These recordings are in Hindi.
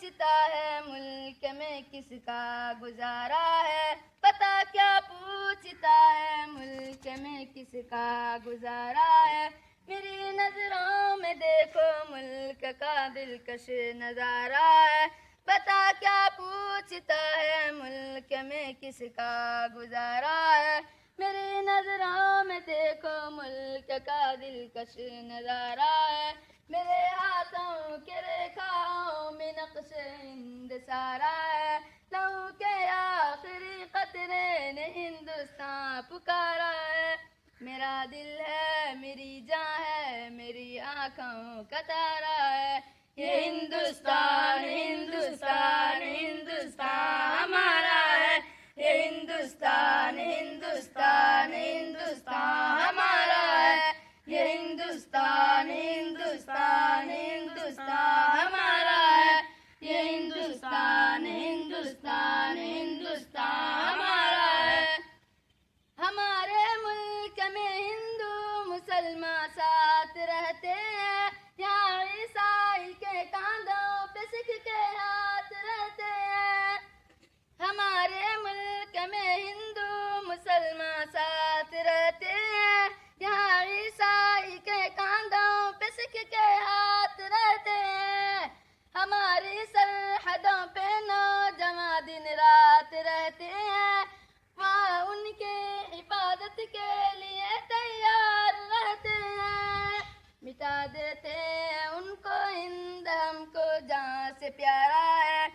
पूछता है मुल्क में किसका गुजारा है, पता क्या पूछता है मुल्क में किसका गुजारा है। मेरी नजरों में देखो मुल्क का दिलकश नजारा है, पता क्या पूछता है मुल्क में किसका गुजारा है। मेरी नजरों में देखो मुल्क का दिलकश नजारा है। मेरे हाथों के रेखाओं में नक्श हिंद सारा है, लहू के आखिरी कतरे ने हिंदुस्तान पुकारा है। मेरा दिल है मेरी जान है मेरी आँखों का तारा है, ये हिंदुस्तान हिंदुस्तान हिंदुस्तान हमारा है। ये हिंदुस्तान हिंदुस्तान हिंदुस्तान हमारा है, ये हिंदुस्तान हिंदुस्तान हिंदुस्तान हमारा है। ये हिंदुस्तान हिंदुस्तान हिंदुस्तान हमारा है। हमारे मुल्क में हिंदू मुसलमान साथ रहते हैं, यहाँ ईसाई के कांधों पे सिख के हाथ रहते हैं। हमारे मुल्क में हिंदू मुसलमान साथ रहते हैं, यहाँ ईसाई के कांधों पे सिख के हाथ रहते हैं। हमारी सरहदों पे नौजवान दिन रात रहते हैं, वहाँ उनके इबादत के लिए तैयार रहते हैं। मिटा देते हैं उनको हिंद हमको जहाँ से प्यारा है।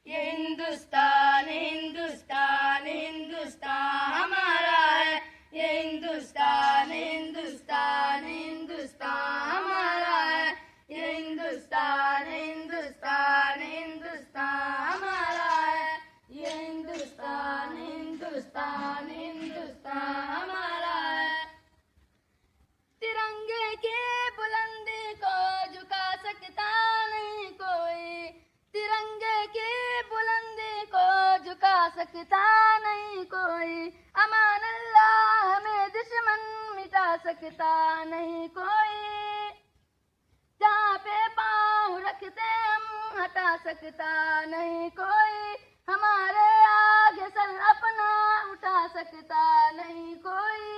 ये हिंदुस्तान हिंदुस्तान हिंदुस्तान हमारा है, ये हिंदुस्तान हिंदुस्तान हिंदुस्तान हमारा है। ये हिंदुस्तान हिंदुस्तान हिंदुस्तान हमारा है, ये हिंदुस्तान हिंदुस्तान हिंदुस्तान हमारा है। तिरंगे की बुलंदी को झुका सकता नहीं कोई, तिरंगे की बुलंदी को झुका सकता नहीं कोई। अमान अल्लाह हमें दुश्मन मिटा सकता नहीं कोई, जहाँ पे पाँव रखते हम हटा सकता नहीं कोई। हमारे आगे सर अपना उठा सकता नहीं कोई।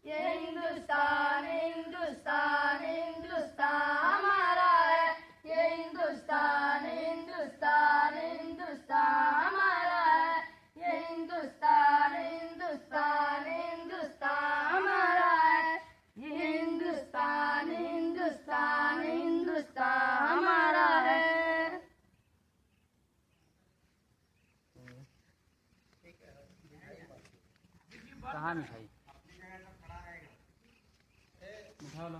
ये हिंदुस्तान हिंदुस्तान हिंदुस्तान हमारा है, ये हिंदुस्तान हिंदुस्तान हिंदुस्तान हमारा है। ये हिंदुस्तान हिंदुस्तान हिंदुस्तान हमारा है, ये हिंदुस्तान हिंदुस्तान हिंदुस्तान हमारा है। कहाँ मिठाई उठा लो।